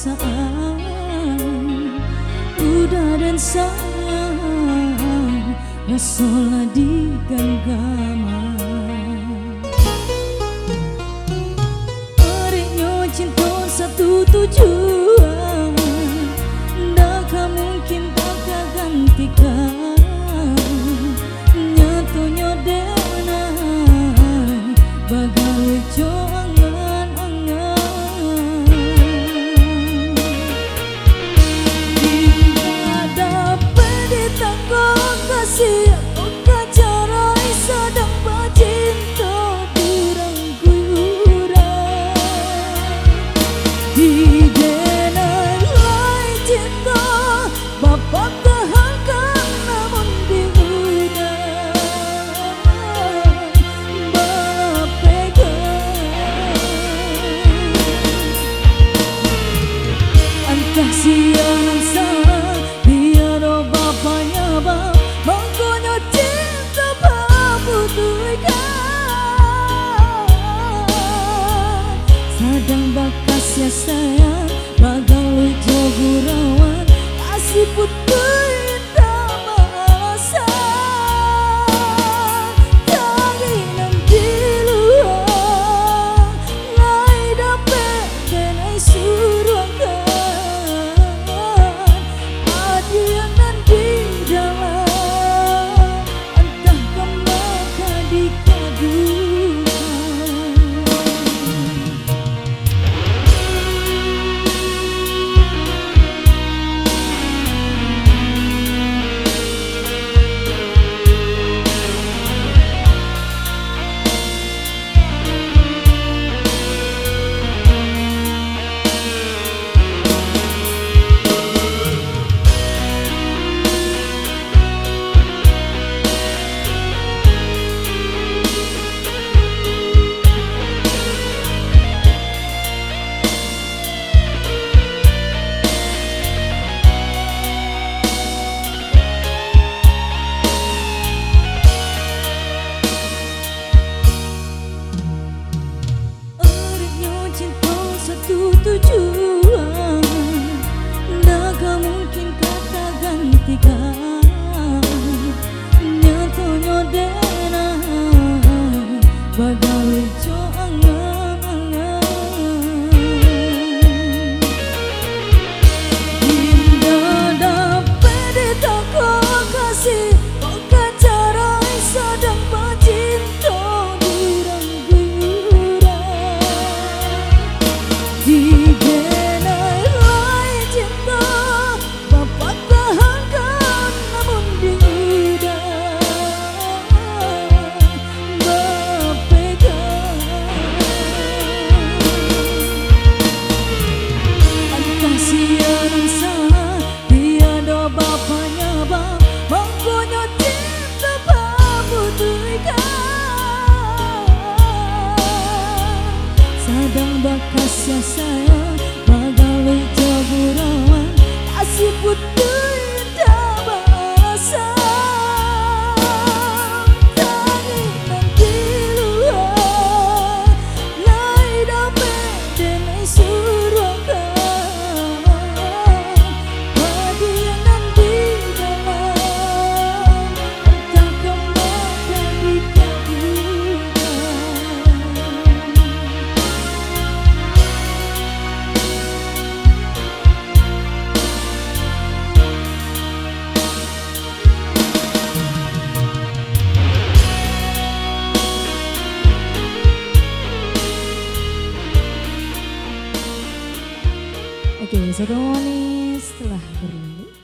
perasaan, udah dan sayang rasalah di genggaman. Ariknya cinta satu tujuan, ndak mungkin tak gantikan. Nyatunya denai bagai angan-angan. Tidak dapat ditanggung kasih bukan cara sedang bercinta dirangkuyuran. Di denai cinta bapak kehalkan namun diudah berpegang. Entah siang sah biar bapaknya bang mangkonya cinta pabutuikan. Sadang bakas ya sayang bagai jogurawan kasih putih indah balasan. Tanginan di luar lai dapat denai suruhkan. Adianan di dalam entah kemana dikadukan. Tujuan ndak mungkin kata gantikan. Nyatanya denai bagai angan-angan. Tidak dapat ditanggung kasih bukan cara sedang bercinta dirangkuyuran. Di denai lai cinta bapak tahankan namun diudah berpegang. Entah siang sah tiada bapaknya bang mangkonya cinta pabutuikan. Sadang bakas ya sayang bagai jogurawan kasih putih indah balasan. Tanginan di luar lai dapat denai suruhkan. Adianan di dalam entah kemana dikadukan. Oke, satu manis telah beri